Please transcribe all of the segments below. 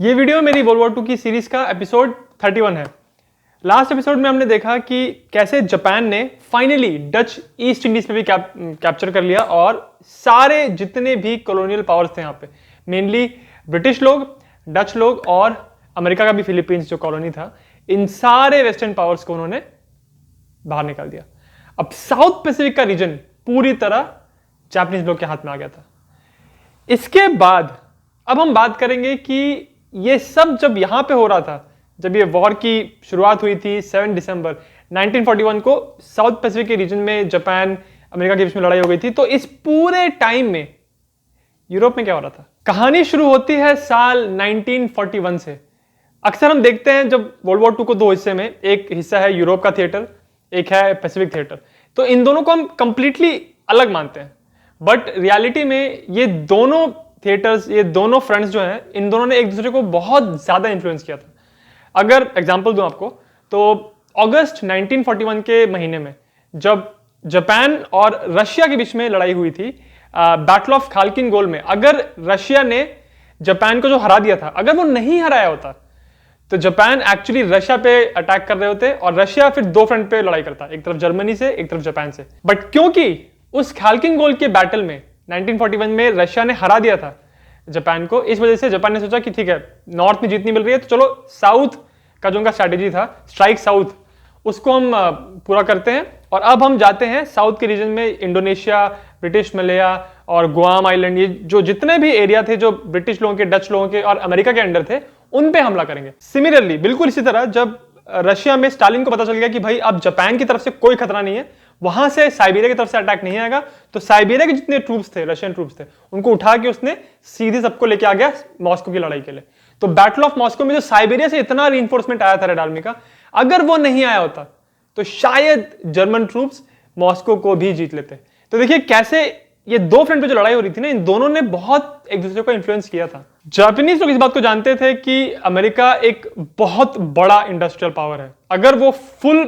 ये वीडियो मेरी world war 2 की सीरीज का एपिसोड 31 है। लास्ट एपिसोड में हमने देखा कि कैसे जापान ने फाइनली डच ईस्ट इंडीज पे भी कैप्चर कर लिया और सारे जितने भी कॉलोनियल पावर्स थे यहाँ पे, मेनली ब्रिटिश लोग, डच लोग और अमेरिका का भी फिलीपींस जो कॉलोनी था, इन सारे वेस्टर्न पावर्स को उन्होंने बाहर निकाल दिया। अब साउथ पैसिफिक का रीजन पूरी तरह जापानीज लोग के हाथ में आ गया था। इसके बाद अब हम बात करेंगे कि ये सब जब यहां पे हो रहा था, जब ये वॉर की शुरुआत हुई थी 7 दिसंबर 1941 को, साउथ पैसिफिक के रीजन में जापान अमेरिका के बीच में लड़ाई हो गई थी। तो इस पूरे टाइम में यूरोप में क्या हो रहा था? कहानी शुरू होती है साल 1941 से। अक्सर हम देखते हैं जब वर्ल्ड वॉर 2 को दो हिस्से में, एक हिस्सा है यूरोप का थिएटर, एक है पैसिफिक थिएटर, तो इन दोनों को हम कंप्लीटली अलग मानते हैं। बट रियलिटी में ये दोनों थिएटर्स, ये दोनों फ्रंट्स जो हैं, इन दोनों ने एक दूसरे को बहुत ज्यादा इन्फ्लुएंस किया था। अगर एग्जांपल दूं आपको, तो अगस्त 1941 के महीने में जब जापान और रशिया के बीच में लड़ाई हुई थी बैटल ऑफ खाल्किन गोल में, अगर रशिया ने जापान को जो हरा दिया था, अगर वो नहीं हराया होता तो जापान एक्चुअली रशिया पे अटैक कर रहे होते और रशिया फिर दो फ्रंट पे लड़ाई करता, एक तरफ जर्मनी से, एक तरफ जापान से। बट क्योंकि उस खाल्किन गोल के बैटल में 1941 में रशिया ने हरा दिया था जापान को, इस वजह से जापान ने सोचा कि ठीक है, नॉर्थ में जीतनी मिल रही है तो चलो साउथ का जो उनका स्ट्रैटेजी था, स्ट्राइक साउथ, उसको हम पूरा करते हैं। और अब हम जाते हैं साउथ के रीजन में, इंडोनेशिया, ब्रिटिश मलया और गुआम आइलैंड, ये जो जितने भी एरिया थे जो ब्रिटिश लोगों के, डच लोगों के और अमेरिका के अंडर थे, उन पे हमला करेंगे। सिमिलरली बिल्कुल इसी तरह जब रशिया में स्टालिन को पता चल गया कि भाई अब जापान की तरफ से कोई खतरा नहीं है, वहां से साइबेरिया की तरफ से अटैक नहीं आएगा, तो साइबेरिया के जितने ट्रूप्स थे, रशियन ट्रूप्स थे, उनको उठा के उसने सीधे सबको लेके आ गया मॉस्को की लड़ाई के लिए। तो बैटल ऑफ मॉस्को में जो साइबेरिया से इतना रीइंफोर्समेंट आया था रेड आर्मी का, अगर वो नहीं आया होता तो शायद जर्मन ट्रूप्स मॉस्को को भी जीत लेते। तो देखिए कैसे ये दो फ्रंट पे जो लड़ाई हो रही थी ना, इन दोनों ने बहुत एक दूसरे को इन्फ्लुएंस किया था। जापानीज लोग इस बात को जानते थे कि अमेरिका एक बहुत बड़ा इंडस्ट्रियल पावर है। अगर वो फुल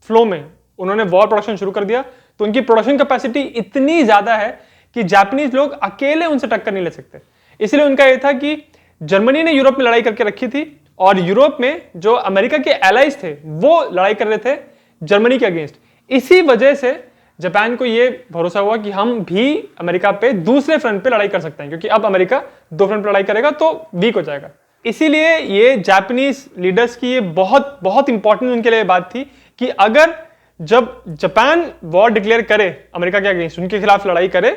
फ्लो में उन्होंने वॉर प्रोडक्शन शुरू कर दिया तो उनकी प्रोडक्शन कैपेसिटी इतनी ज्यादा है कि जापानीज लोग अकेले उनसे टक्कर नहीं ले सकते। इसलिए उनका यह था कि जर्मनी ने यूरोप में लड़ाई करके रखी थी और यूरोप में जो अमेरिका के एलाइज थे वो लड़ाई कर रहे थे जर्मनी के अगेंस्ट। इसी वजह से जापान को यह भरोसा हुआ कि हम भी अमेरिका पे दूसरे फ्रंट पे लड़ाई कर सकते हैं, क्योंकि अब अमेरिका दो फ्रंट पे लड़ाई करेगा तो वीक हो जाएगा। इसीलिए ये जापानीज लीडर्स की ये बहुत बहुत इंपॉर्टेंट उनके लिए बात थी कि अगर जब जापान वॉर डिक्लेयर करे अमेरिका के अगेंस्ट, उनके खिलाफ लड़ाई करे,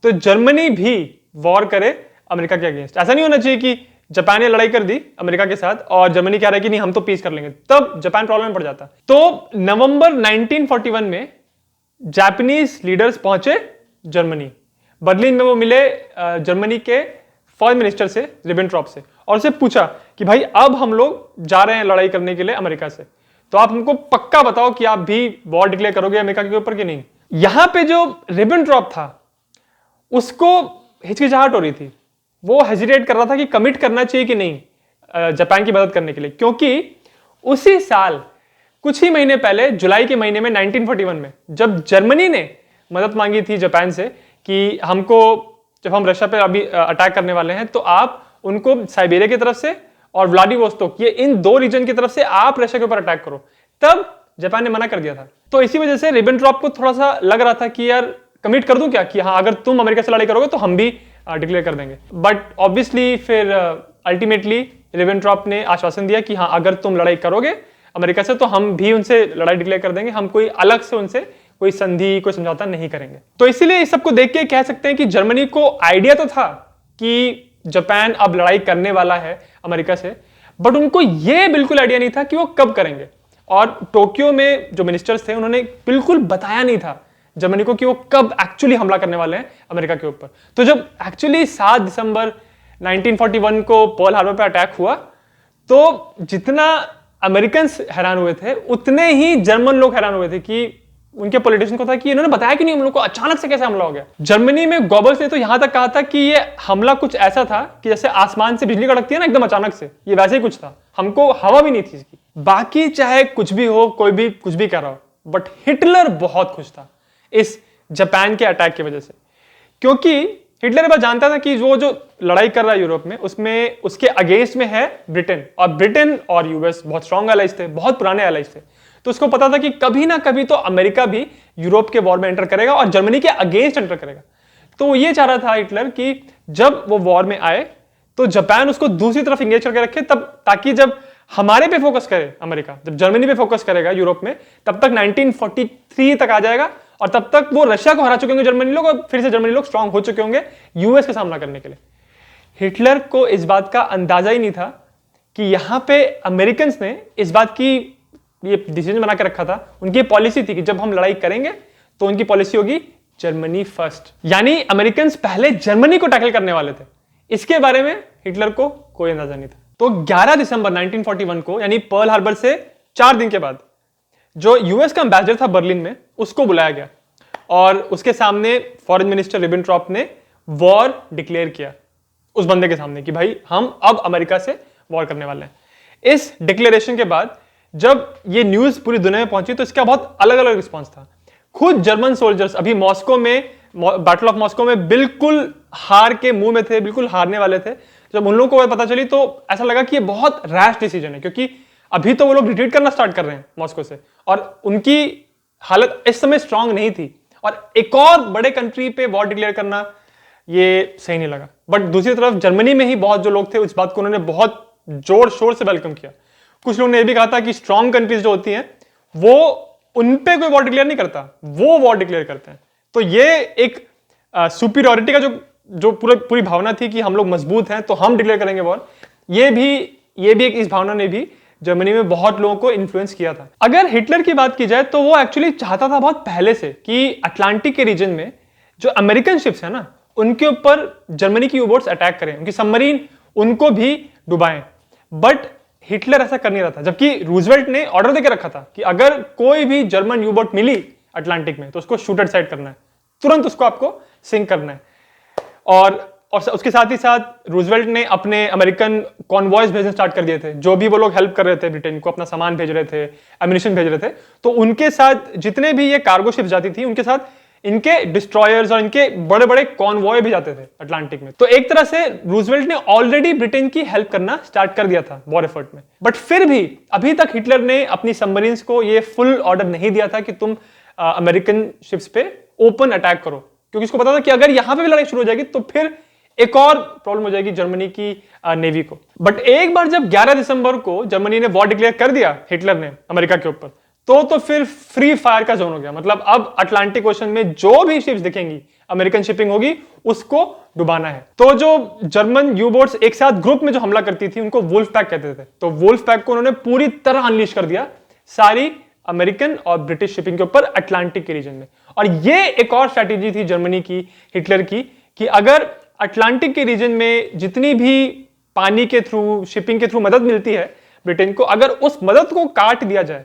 तो जर्मनी भी वॉर करे अमेरिका के अगेंस्ट। ऐसा नहीं होना चाहिए कि जापान ने लड़ाई कर दी अमेरिका के साथ और जर्मनी कह रहा है कि नहीं हम तो पीस कर लेंगे, तब जापान प्रॉब्लम में पड़ जाता। तो नवंबर 1941 में जापानीज लीडर्स पहुंचे जर्मनी। बर्लिन में वो मिले जर्मनी के फॉरेन मिनिस्टर से, रिबेनट्रॉप से, और उससे पूछा कि भाई अब हम लोग जा रहे हैं लड़ाई करने के लिए अमेरिका से, तो आप हमको पक्का बताओ कि आप भी वॉर डिक्लेयर करोगे अमेरिका के ऊपर कि नहीं। यहां पे जो रिबेनट्रॉप था उसको हिचकिचाहट हो रही थी, वो हेजिटेट कर रहा था कि कमिट करना चाहिए कि नहीं जापान की मदद करने के लिए, क्योंकि उसी साल कुछ ही महीने पहले, जुलाई के महीने में 1941 में, जब जर्मनी ने मदद मांगी थी जापान से कि हमको, जब हम रशिया पे अभी अटैक करने वाले हैं तो आप उनको साइबेरिया की तरफ से और व्लादिवोस्तोक, ये इन दो रीजन की तरफ से आप रशिया के ऊपर अटैक करो, तब जापान ने मना कर दिया था। तो इसी वजह से रिबेनट्रॉप को थोड़ा सा लग रहा था कि यार कमिट कर दूं क्या, कि हाँ अगर तुम अमेरिका से लड़ाई करोगे तो हम भी डिक्लेयर कर देंगे। बट ऑब्वियसली फिर अल्टीमेटली रिबेनट्रॉप ने आश्वासन दिया कि हाँ अगर तुम लड़ाई करोगे अमेरिका से तो हम भी उनसे लड़ाई डिक्लेयर कर देंगे, हम कोई अलग से उनसे कोई संधि, कोई समझौता नहीं करेंगे। तो इसीलिए इस सबको देख के कह सकते हैं कि जर्मनी को आइडिया तो था कि जापान अब लड़ाई करने वाला है अमेरिका से, बट उनको यह बिल्कुल आइडिया नहीं था कि वो कब करेंगे। और टोक्यो में जो मिनिस्टर्स थे उन्होंने बिल्कुल बताया नहीं था जर्मनी को कि वो कब एक्चुअली हमला करने वाले हैं अमेरिका के ऊपर। तो जब एक्चुअली 7 दिसंबर 1941 को पर्ल हार्बर पे अटैक हुआ, तो जितना अमेरिकन हैरान हुए थे उतने ही जर्मन लोग हैरान हुए थे कि उनके पॉलिटिशियन को था कि इन्होंने बताया कि नहीं हम लोग को, अचानक से कैसे हमला हो गया। जर्मनी में गोबल्स ने तो यहां तक कहा था कि ये हमला कुछ ऐसा था कि जैसे आसमान से बिजली कड़कती है ना एकदम अचानक से, ये वैसे ही कुछ था, हमको हवा भी नहीं थी इसकी। बाकी चाहे कुछ भी हो, कोई भी कुछ भी कर रहा हो, बट हिटलर बहुत खुश था इस जापान के अटैक की वजह से, क्योंकि हिटलर ये बात जानता था कि वो जो लड़ाई कर रहा है यूरोप में, उसमें उसके अगेंस्ट में है ब्रिटेन, और ब्रिटेन और यूएस बहुत स्ट्रॉन्ग एलाइज थे, बहुत पुराने एलाइज थे। तो उसको पता था कि कभी ना कभी तो अमेरिका भी यूरोप के वॉर में एंटर करेगा और जर्मनी के अगेंस्ट एंटर करेगा। तो वो ये चाह रहा था हिटलर कि जब वो वॉर में आए तो जापान उसको दूसरी तरफ इंगेज करके रखे, तब ताकि जब हमारे पे फोकस करे अमेरिका, जब जर्मनी पे फोकस करेगा यूरोप में, तब तक 1943 तक आ जाएगा और तब तक वो रशिया को हरा चुके होंगे जर्मनी लोग, और फिर से जर्मनी लोग स्ट्रांग हो चुके होंगे यूएस का सामना करने के लिए। हिटलर को इस बात का अंदाजा ही नहीं था कि यहां पे अमेरिकन ने इस बात की ये डिसीजन बना के रखा था। उनकी पॉलिसी थी कि जब हम लड़ाई करेंगे तो उनकी पॉलिसी होगी जर्मनी फर्स्ट, यानी अमेरिकन पहले जर्मनी को टैकल करने वाले थे। इसके बारे में हिटलर को कोई अंदाजा नहीं था। तो 11 दिसंबर 1941 को, यानी पर्ल हार्बर से 4 दिन के बाद, जो यूएस का एम्बेसडर था बर्लिन में, उसको बुलाया गया और उसके सामने फॉरेन मिनिस्टर रिबेनट्रॉप ने वॉर डिक्लेयर किया उस बंदे के सामने कि भाई हम अब अमेरिका से वॉर करने वाले हैं। इस डिक्लेरेशन के बाद जब ये न्यूज पूरी दुनिया में पहुंची तो इसका बहुत अलग अलग रिस्पॉन्स था। खुद जर्मन सोल्जर्स अभी मॉस्को में, बैटल ऑफ मॉस्को में बिल्कुल हार के मुंह में थे, बिल्कुल हारने वाले थे। जब उन लोगों को पता चली तो ऐसा लगा कि ये बहुत रैश डिसीजन है, क्योंकि अभी तो वो लोग रिट्रीट करना स्टार्ट कर रहे हैं मॉस्को से और उनकी हालत इस समय स्ट्रांग नहीं थी, और एक और बड़े कंट्री पे वॉर डिक्लेयर करना ये सही नहीं लगा। बट दूसरी तरफ जर्मनी में ही बहुत जो लोग थे उस बात को उन्होंने बहुत जोर शोर से वेलकम किया। कुछ लोगों ने यह भी कहा था कि स्ट्रांग कंट्रीज जो होती हैं वो उन पे कोई वॉर डिक्लेयर नहीं करता, वो वॉर डिक्लेयर करते हैं। तो ये एक सुपीरियरिटी का जो पूरी भावना थी कि हम लोग मजबूत हैं तो हम डिक्लेयर करेंगे वॉर, ये भी एक इस भावना ने भी जर्मनी में बहुत लोगों को इन्फ्लुएंस किया था। अगर हिटलर की बात की जाए तो वो एक्चुअली चाहता था बहुत पहले से कि अटलांटिक के रीजन में जो अमेरिकन शिप्स है ना, उनके ऊपर जर्मनी की यूबोट्स अटैक करें, उनकी सबमरीन उनको भी डुबाएं। बट हिटलर ऐसा कर नहीं रहा था, जबकि रूजवेल्ट ने ऑर्डर देकर रखा था कि अगर कोई भी जर्मन यूबोट मिली अटलांटिक में तो उसको शूट एट साइड करना है, तुरंत उसको आपको सिंक करना है। और उसके साथ ही साथ रूजवेल्ट ने अपने अमेरिकन कॉन्वॉयज भेजने स्टार्ट कर दिए थे। जो भी वो लोग हेल्प कर रहे थे ब्रिटेन को, अपना सामान भेज रहे थे, एम्यूनिशन भेज रहे थे, तो उनके साथ जितने भी ये कार्गो शिप्स जाती थी उनके साथ इनके डिस्ट्रॉयर्स और इनके बड़े बड़े कॉन्वॉय भी जाते थे अटलांटिक में। तो एक तरह से रूजवेल्ट ने ऑलरेडी ब्रिटेन की हेल्प करना स्टार्ट कर दिया था वॉर एफर्ट में। बट फिर भी अभी तक हिटलर ने अपनी सबमरीन्स को ये फुल ऑर्डर नहीं दिया था कि तुम अमेरिकन शिप्स पे ओपन अटैक करो, क्योंकि उसको पता था कि अगर यहां पे भी लड़ाई शुरू हो जाएगी तो फिर एक और प्रॉब्लम हो जाएगी जर्मनी की नेवी को। बट एक बार जब 11 दिसंबर को जर्मनी ने वॉर डिक्लेयर कर दिया हिटलर ने अमेरिका के ऊपर, तो फिर फ्री फायर का जोन हो गया। मतलब अब अटलांटिक ओशन में जो भी शिप्स दिखेंगी, अमेरिकन शिपिंग होगी, उसको डुबाना है। तो जो जर्मन यूबोट्स एक साथ ग्रुप में जो हमला करती थी उनको वुल्फ पैक कहते थे। तो वुल्फ पैक को उन्होंने पूरी तरह अनलीश कर दिया सारी अमेरिकन और ब्रिटिश शिपिंग के ऊपर अटलांटिक के रीजन में। और ये एक और स्ट्रैटेजी थी जर्मनी की, हिटलर की, कि अगर अटलांटिक के रीजन में जितनी भी पानी के थ्रू, शिपिंग के थ्रू मदद मिलती है ब्रिटेन को, अगर उस मदद को काट दिया जाए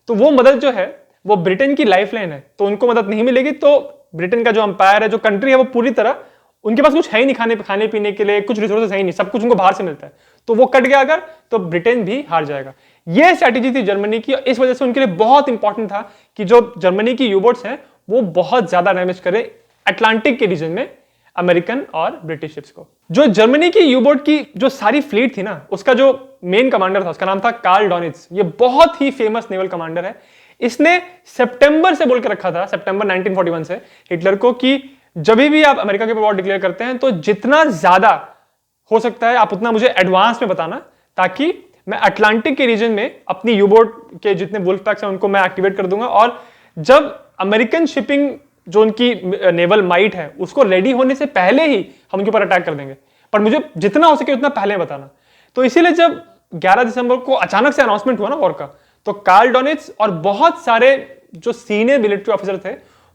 तो वो मदद जो है वो ब्रिटेन की लाइफलाइन है, तो उनको मदद नहीं मिलेगी। तो ब्रिटेन का जो अंपायर है, जो कंट्री है, वो पूरी तरह, उनके पास कुछ है ही नहीं खाने पीने के लिए, कुछ रिसोर्सेज है ही नहीं, सब कुछ उनको बाहर से मिलता है। तो वो कट गया अगर, तो ब्रिटेन भी हार जाएगा। ये स्ट्रैटेजी थी जर्मनी की, इस वजह से उनके लिए बहुत इंपॉर्टेंट था कि जो जर्मनी की यूबोट्स हैं वो बहुत ज्यादा डैमेज करें अटलांटिक के रीजन में अमेरिकन और ब्रिटिश शिप्स को। जो जर्मनी की यूबोट की जो सारी फ्लीट थी ना, उसका जो मेन कमांडर था उसका नाम था कार्ल डॉनिट्ज। ये बहुत ही फेमस नेवल कमांडर है। इसने सितंबर से बोल के रखा था, सितंबर 1941 से, हिटलर को कि जब भी आप अमेरिका के ऊपर वॉर डिक्लेयर करते हैं तो जितना ज्यादा हो सकता है आप उतना मुझे एडवांस में बताना, ताकि मैं अटलांटिक के रीजन में अपनी यूबोट के जितने वुल्फ पैक्स हैं उनको मैं एक्टिवेट कर दूंगा, और जब अमेरिकन शिपिंग जो उनकी नेवल माइट है उसको रेडी होने से पहले ही हम उनके ऊपर अटैक कर देंगे, पर मुझे जितना हो सके उतना पहले बताना। तो इसीलिए जब 11 दिसंबर को अचानक से अनाउंसमेंट हुआ ना वॉर का, तो कार्ल डॉनिट्ज और बहुत सारे जो सीनियर मिलिट्री ऑफिसर थे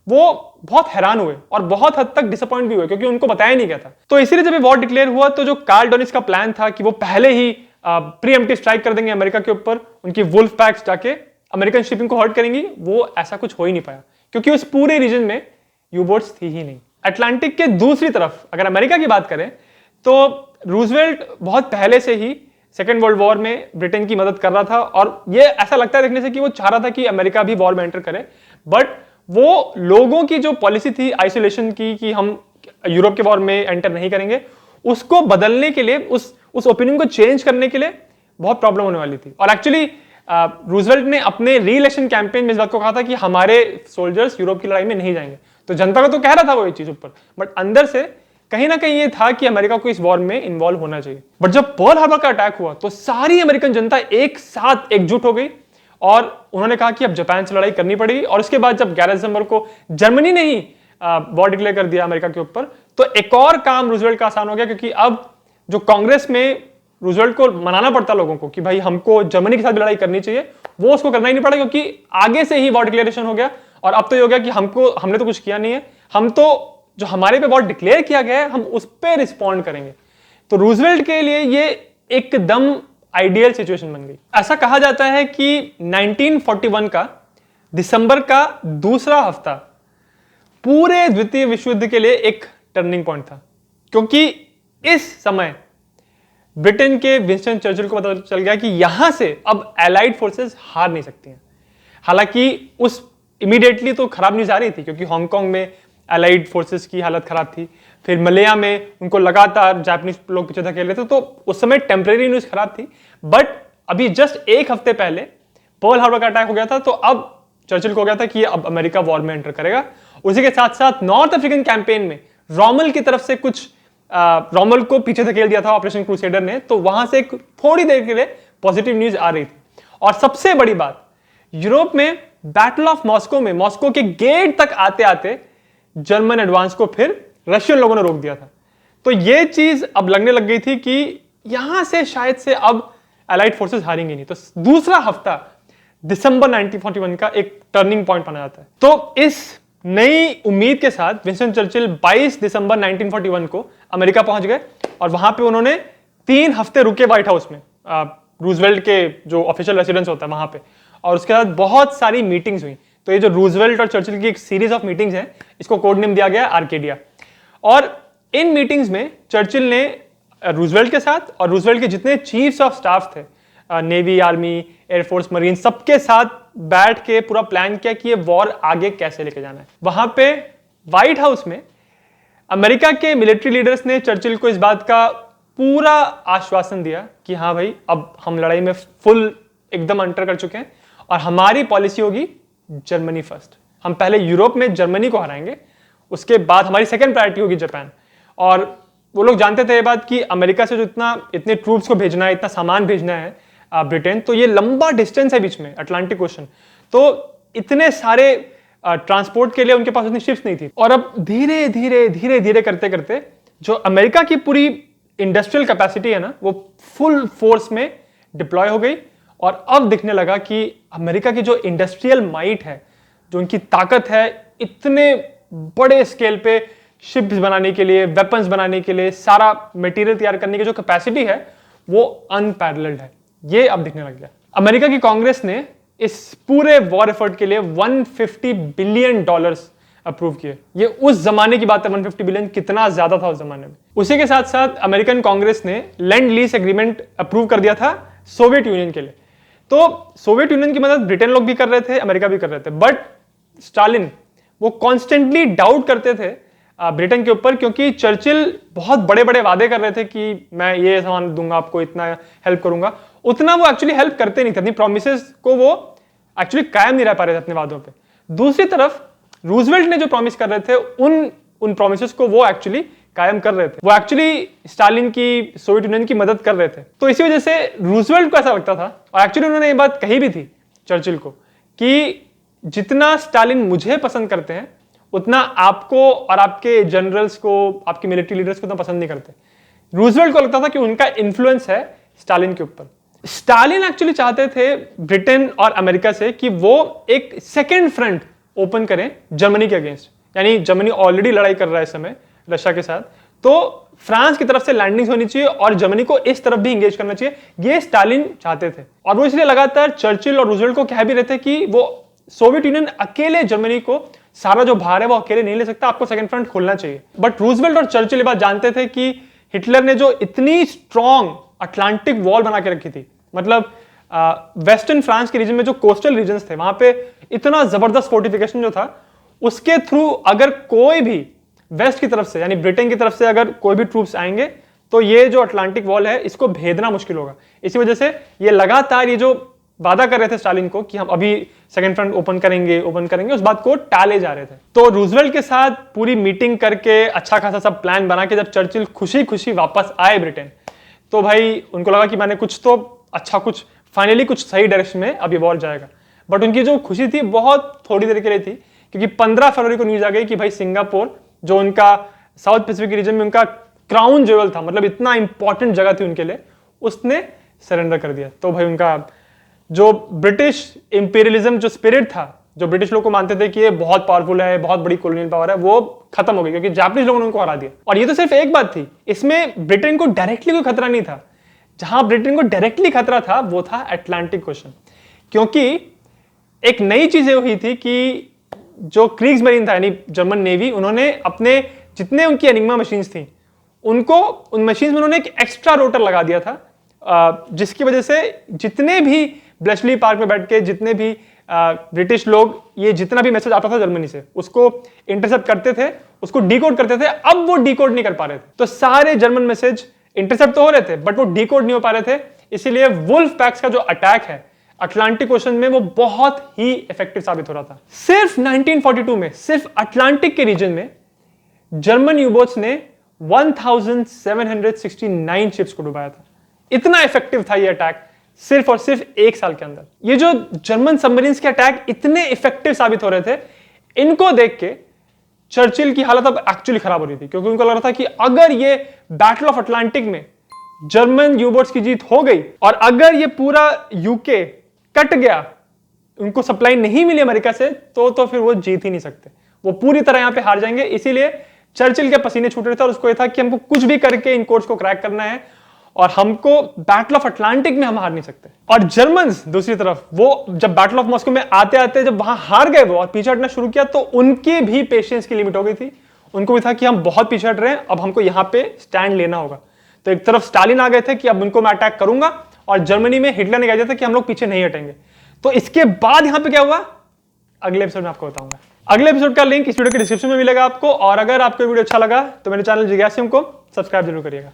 वो बहुत हैरान हुए और बहुत हद तक डिसअपॉइंट भी हुए, क्योंकि उनको बताया नहीं गया था। तो इसीलिए जब ये वॉर डिक्लेयर हुआ तो जो कार्ल डॉनिट्ज का प्लान था कि वो पहले ही प्रीएम्प्टिव स्ट्राइक कर देंगे अमेरिका के ऊपर, उनकी वुल्फ पैक्स जाके अमेरिकन शिपिंग को हर्ट करेंगी, वो ऐसा कुछ हो ही नहीं पाया, क्योंकि उस पूरे रीजन में यूबोट्स थी ही नहीं। अटलांटिक के दूसरी तरफ अगर अमेरिका की बात करें तो रूजवेल्ट बहुत पहले से ही सेकेंड वर्ल्ड वॉर में ब्रिटेन की मदद कर रहा था, और ये ऐसा लगता है देखने से कि वो चाह रहा था कि अमेरिका भी वॉर में एंटर करे। बट वो लोगों की जो पॉलिसी थी आइसोलेशन की, कि हम यूरोप के वॉर में एंटर नहीं करेंगे, उसको बदलने के लिए, उस ओपिनियन को चेंज करने के लिए बहुत प्रॉब्लम होने वाली थी। और एक्चुअली रूजवेल्ट ने अपने री-इलेक्शन कैंपेन में इस बात को कहा था कि हमारे सोल्जर्स यूरोप की लड़ाई में नहीं जाएंगे। तो जनता को तो कह रहा था वो ये चीज ऊपर, बट अंदर से कहीं ना कहीं ये था कि अमेरिका को इस वॉर में इन्वॉल्व होना चाहिए। बट जब पर्ल हार्बर का अटैक हुआ तो सारी अमेरिकन जनता एक साथ एकजुट हो गई और उन्होंने कहा कि अब जापान से लड़ाई करनी पड़ेगी। और उसके बाद जब 11 दिसंबर को जर्मनी ने ही वॉर डिक्लेयर कर दिया अमेरिका के ऊपर, तो एक और काम रूजवेल्ट का आसान हो गया, क्योंकि अब जो कांग्रेस में रूजवेल्ट को मनाना पड़ता लोगों को कि भाई हमको जर्मनी के साथ भी लड़ाई करनी चाहिए, वो उसको करना ही नहीं पड़ा, क्योंकि आगे से ही वॉर डिक्लेरेशन हो गया। और अब तो ये हो गया कि हमने तो कुछ किया नहीं है, हम तो जो हमारे पे वॉर डिक्लेयर किया गया है हम उस पर रिस्पॉन्ड करेंगे। तो रूजवेल्ट के लिए ये एकदम आइडियल सिचुएशन बन गई। ऐसा कहा जाता है कि 1941 का दिसंबर का दूसरा हफ्ता पूरे द्वितीय विश्व युद्ध के लिए एक टर्निंग पॉइंट था, क्योंकि इस समय ब्रिटेन के विंस्टन चर्चिल को पता चल गया कि यहां से अब एलाइड फोर्सेस हार नहीं सकती हैं। हालांकि उस इमीडिएटली तो खराब न्यूज आ रही थी, क्योंकि हांगकांग में एलाइड फोर्सेस की हालत खराब थी, फिर मलया में उनको लगातार जापानीज लोग पीछे धकेल रहे थे, तो उस समय टेम्परेरी न्यूज खराब थी। बट अभी जस्ट एक हफ्ते पहले पर्ल हार्बर का अटैक हो गया था, तो अब चर्चिल को हो गया था कि अब अमेरिका वॉर में एंटर करेगा। उसी के साथ साथ नॉर्थ अफ्रीकन कैंपेन में रोमल की तरफ से कुछ रोमल को पीछे धकेल दिया था ऑपरेशन क्रूसेडर ने, तो वहां से थोड़ी देर के लिए पॉजिटिव न्यूज आ रही थी। और सबसे बड़ी बात, यूरोप में बैटल ऑफ मॉस्को में मॉस्को के गेट तक आते आते जर्मन एडवांस को फिर रशियन लोगों ने रोक दिया था। तो यह चीज अब लगने लग गई थी कि यहां से शायद से अब एलाइड फोर्सेस हारेंगे नहीं। तो दूसरा हफ्ता दिसंबर 1941 का एक टर्निंग पॉइंट माना जाता है। तो इस नई उम्मीद के साथ विंस्टन चर्चिल 22 दिसंबर 1941 को अमेरिका पहुंच गए और वहां पे उन्होंने 3 हफ्ते रुके व्हाइट हाउस में, रूजवेल्ट के जो ऑफिशियल रेसिडेंस होता है वहां पे, और उसके बाद बहुत सारी मीटिंग्स हुई। तो ये जो रूजवेल्ट और चर्चिल की एक सीरीज ऑफ मीटिंग्स है, इसको कोड नेम दिया गया आर्केडिया। और इन मीटिंग्स में चर्चिल ने रूजवेल्ट के साथ और रूजवेल्ट के जितने चीफ्स ऑफ स्टाफ थे, नेवी, आर्मी, एयरफोर्स, मरीन, सबके साथ बैठ के पूरा प्लान किया कि ये वॉर आगे कैसे लेके जाना है। वहां पे व्हाइट हाउस में अमेरिका के मिलिट्री लीडर्स ने चर्चिल को इस बात का पूरा आश्वासन दिया कि हाँ भाई, अब हम लड़ाई में फुल एकदम एंटर कर चुके हैं और हमारी पॉलिसी होगी जर्मनी फर्स्ट। हम पहले यूरोप में जर्मनी को हराएंगे, उसके बाद हमारी सेकेंड प्रायोरिटी होगी जापान। और वो लोग जानते थे ये बात कि अमेरिका से जो इतने ट्रूप्स को भेजना है, इतना सामान भेजना है ब्रिटेन, तो ये लंबा डिस्टेंस है बीच में, अटलांटिक ओशन, तो इतने सारे ट्रांसपोर्ट के लिए उनके पास उतनी शिप्स नहीं थी। और अब धीरे धीरे धीरे धीरे करते करते जो अमेरिका की पूरी इंडस्ट्रियल कैपेसिटी है ना, वो फुल फोर्स में डिप्लॉय हो गई। और अब दिखने लगा कि अमेरिका की जो इंडस्ट्रियल माइट है, जो उनकी ताकत है, इतने बड़े स्केल पे शिप्स बनाने के लिए, वेपन्स बनाने के लिए, सारा मटेरियल तैयार करने की जो कैपेसिटी है, वो अनपैरेलल्ड है। ये अब दिखने लग गया। अमेरिका की कांग्रेस ने इस पूरे वॉर एफर्ट के लिए $150 बिलियन अप्रूव किए। ये उस जमाने की बात है, 150 बिलियन कितना ज्यादा था उस जमाने में। उसी के साथ साथ अमेरिकन कांग्रेस ने लैंड लीज एग्रीमेंट अप्रूव कर दिया था सोवियत यूनियन के लिए। तो सोवियत यूनियन की मदद ब्रिटेन लोग भी कर रहे थे, अमेरिका भी कर रहे थे, बट स्टालिन वो कॉन्स्टेंटली डाउट करते थे ब्रिटेन के ऊपर, क्योंकि चर्चिल बहुत बड़े बड़े वादे कर रहे थे कि मैं ये सामान दूंगा आपको, इतना हेल्प करूंगा। उतना वो एक्चुअली हेल्प करते नहीं थे, अपनी प्रोमिसेस को वो एक्चुअली कायम नहीं रह पा रहे थे अपने वादों पे। दूसरी तरफ रूजवेल्ट ने जो प्रॉमिस कर रहे थे, उन प्रोमिसेस को वो एक्चुअली कायम कर रहे थे। वो एक्चुअली स्टालिन की, सोवियत यूनियन की मदद कर रहे थे। तो इसी वजह से रूजवेल्ट को ऐसा लगता था, और एक्चुअली उन्होंने ये बात कही भी थी चर्चिल को, कि जितना स्टालिन मुझे पसंद करते हैं उतना आपको और आपके जनरल्स को, आपके मिलिट्री लीडर्स को उतना पसंद नहीं करते। रूजवेल्ट को लगता था कि उनका इन्फ्लुएंस है स्टालिन के ऊपर। स्टालिन एक्चुअली चाहते थे ब्रिटेन और अमेरिका से कि वो एक सेकेंड फ्रंट ओपन करें जर्मनी के अगेंस्ट। यानी जर्मनी ऑलरेडी लड़ाई कर रहा है इस समय रशिया के साथ, तो फ्रांस की तरफ से लैंडिंग्स होनी चाहिए और जर्मनी को इस तरफ भी इंगेज करना चाहिए, ये स्टालिन चाहते थे। और वो इसलिए लगातार चर्चिल और रूजवेल्ट को कह भी रहे थे कि वो सोवियत यूनियन अकेले जर्मनी को सारा जो भार है वो अकेले नहीं ले सकता, आपको सेकंड फ्रंट खोलना चाहिए। बट रूजवेल्ट और चर्चिल ये बात जानते थे कि हिटलर ने जो इतनी स्ट्रॉन्ग अटलांटिक वॉल बना के रखी थी, मतलब वेस्टर्न फ्रांस के रीजन में जो कोस्टल रीजन्स थे, वहां पे इतना जबरदस्त फोर्टिफिकेशन जो था, उसके थ्रू अगर कोई भी वेस्ट की तरफ से यानी ब्रिटेन की तरफ से अगर कोई भी ट्रूप्स आएंगे तो ये जो अटलांटिक वॉल है इसको भेदना मुश्किल होगा। इसी वजह से ये लगातार ये जो वादा कर रहे थे स्टालिन को कि हम अभी सेकंड फ्रंट ओपन करेंगे उस बात को टाले जा रहे थे। तो रूजवेल्ट के साथ पूरी मीटिंग करके अच्छा खासा सब प्लान बना के जब चर्चिल खुशी खुशी वापस आए ब्रिटेन, तो भाई उनको लगा कि मैंने कुछ तो अच्छा, कुछ फाइनली कुछ सही डायरेक्शन में अब ये वॉर जाएगा। बट उनकी जो खुशी थी बहुत थोड़ी देर के लिए थी, क्योंकि 15 फरवरी को न्यूज आ गई कि भाई सिंगापुर जो उनका साउथ पैसिफिक रीजन में उनका क्राउन ज्वेल था, मतलब इतना इंपॉर्टेंट जगह थी उनके लिए, उसने सरेंडर कर दिया। तो भाई उनका जो ब्रिटिश इंपीरियलिज्म जो स्पिरिट था, जो ब्रिटिश लोग को मानते थे कि ये बहुत पावरफुल है, बहुत बड़ी कॉलोनियल पावर है, वो खत्म हो गई क्योंकि जापानीज लोगों ने उनको हरा दिया। और ये तो सिर्फ एक बात थी, इसमें ब्रिटेन को डायरेक्टली कोई खतरा नहीं था। जहां ब्रिटेन को डायरेक्टली खतरा था वो था अटलांटिक क्वेश्चन, क्योंकि एक नई चीज हुई थी कि जो क्रीग्समरीन था यानी जर्मन नेवी, उन्होंने अपने जितने उनकी एनिग्मा मशीन्स थी उनको, उन मशीन्स में उन्होंने एक एक्स्ट्रा रोटर लगा दिया था, जिसकी वजह से जितने भी ब्लेशली पार्क में बैठ के जितने भी ब्रिटिश लोग ये जितना भी मैसेज आता था जर्मनी से उसको इंटरसेप्ट करते थे, उसको डिकोड करते थे। अब वो डिकोड नहीं कर पा रहे थे, तो सारे जर्मन मैसेज इंटरसेप्ट तो हो रहे थे बट वो डिकोड नहीं हो पा रहे थे। इसीलिए वुल्फ पैक्स का जो अटैक है अटलांटिक ओशन में वो बहुत ही इफेक्टिव साबित हो रहा था। सिर्फ 1942 में सिर्फ अटलांटिक के रीजन में जर्मन यूबोट्स ने 1769 शिप्स को डुबाया था। इतना इफेक्टिव था ये अटैक सिर्फ और सिर्फ एक साल के अंदर। ये जो जर्मन सबमरीन्स के अटैक इतने इफेक्टिव साबित हो रहे थे, इनको देख के चर्चिल की हालत अब एक्चुअली खराब हो रही थी, क्योंकि उनको लग रहा था कि अगर ये बैटल ऑफ अटलांटिक में जर्मन यूबोट्स की जीत हो गई और अगर ये पूरा यूके कट गया, उनको सप्लाई नहीं मिली अमेरिका से, तो फिर वो जीत ही नहीं सकते, वो पूरी तरह यहां पे हार जाएंगे। इसीलिए चर्चिल के पसीने छूट रहे थे और उसको यह था कि हमको कुछ भी करके इन कोर्स को क्रैक करना है और हमको बैटल ऑफ अटलांटिक में हम हार नहीं सकते। और जर्मन्स दूसरी तरफ, वो जब बैटल ऑफ मॉस्को में आते आते जब वहां हार गए वो और पीछे हटना शुरू किया, तो उनकी भी पेशेंस की लिमिट हो गई थी। उनको भी था कि हम बहुत पीछे हट रहे हैं, अब हमको यहां पे स्टैंड लेना होगा। तो एक तरफ स्टालिन आ गए थे कि अब उनको मैं अटैक करूंगा, और जर्मनी में हिटलर ने कहा था कि हम लोग पीछे नहीं हटेंगे। तो इसके बाद यहां पे क्या हुआ अगले एपिसोड में आपको बताऊंगा। अगले एपिसोड का लिंक इस वीडियो के डिस्क्रिप्शन में मिलेगा आपको। और अगर आपको वीडियो अच्छा लगा तो मेरे चैनल जिज्ञासियम को सब्सक्राइब जरूर करिएगा।